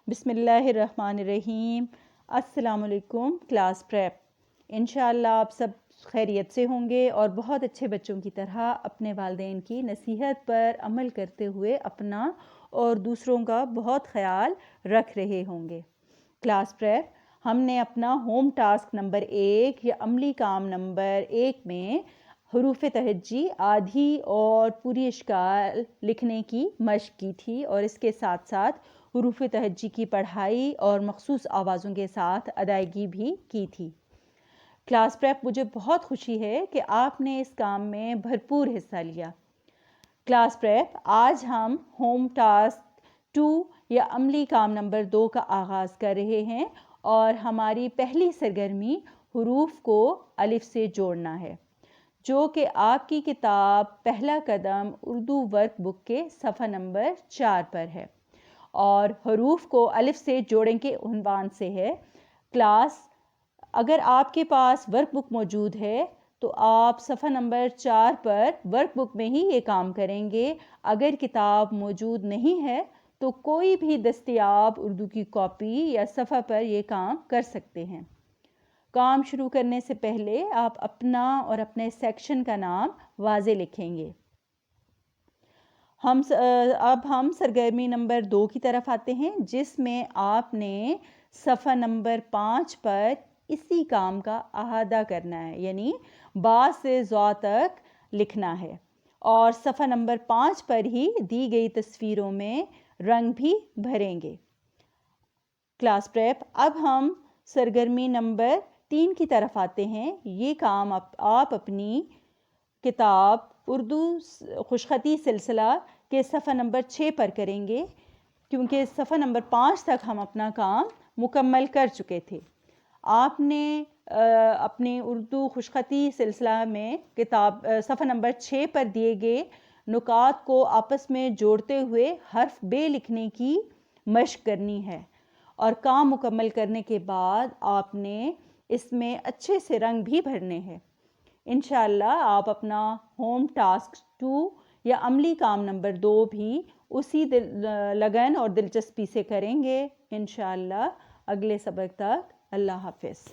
بسم اللہ الرحمن الرحیم۔ السلام علیکم کلاس پریپ۔ انشاءاللہ آپ سب خیریت سے ہوں گے اور بہت اچھے بچوں کی طرح اپنے والدین کی نصیحت پر عمل کرتے ہوئے اپنا اور دوسروں کا بہت خیال رکھ رہے ہوں گے۔ کلاس پریپ ہم نے اپنا ہوم ٹاسک نمبر 1 یا عملی کام نمبر 1 میں حروف تہجی آدھی اور پوری اشکال لکھنے کی مشق کی تھی اور اس کے ساتھ ساتھ حروف تہجی کی پڑھائی اور مخصوص آوازوں کے ساتھ ادائیگی بھی کی تھی۔ کلاس پریپ مجھے بہت خوشی ہے کہ آپ نے اس کام میں بھرپور حصہ لیا۔ کلاس پریپ آج ہم ہوم ٹاسک 2 یا عملی کام نمبر 2 کا آغاز کر رہے ہیں اور ہماری پہلی سرگرمی حروف کو الف سے جوڑنا ہے، جو کہ آپ کی کتاب پہلا قدم اردو ورک بک کے صفحہ نمبر 4 پر ہے، اور حروف کو الف سے جوڑیں کے عنوان سے ہے۔ کلاس اگر آپ کے پاس ورک بک موجود ہے تو آپ صفحہ نمبر 4 پر ورک بک میں ہی یہ کام کریں گے۔ اگر کتاب موجود نہیں ہے تو کوئی بھی دستیاب اردو کی کاپی یا صفحہ پر یہ کام کر سکتے ہیں۔ کام شروع کرنے سے پہلے آپ اپنا اور اپنے سیکشن کا نام واضح لکھیں گے۔ اب ہم سرگرمی نمبر 2 کی طرف آتے ہیں، جس میں آپ نے صفحہ نمبر 5 پر اسی کام کا احاطہ کرنا ہے، یعنی با سے ضا تک لکھنا ہے، اور صفحہ نمبر 5 پر ہی دی گئی تصویروں میں رنگ بھی بھریں گے۔ کلاس پریپ اب ہم سرگرمی نمبر 3 کی طرف آتے ہیں۔ یہ کام آپ اپنی کتاب اردو خوشخطی سلسلہ کے صفحہ نمبر 6 پر کریں گے، کیونکہ صفحہ نمبر 5 تک ہم اپنا کام مکمل کر چکے تھے۔ آپ نے اپنی اردو خوشخطی سلسلہ میں کتاب صفحہ نمبر 6 پر دیے گئے نکات کو آپس میں جوڑتے ہوئے حرف بے لکھنے کی مشق کرنی ہے، اور کام مکمل کرنے کے بعد آپ نے اس میں اچھے سے رنگ بھی بھرنے ہیں۔ انشاءاللہ آپ اپنا ہوم ٹاسک 2 یا عملی کام نمبر 2 بھی اسی لگن اور دلچسپی سے کریں گے۔ انشاءاللہ اگلے سبق تک اللہ حافظ۔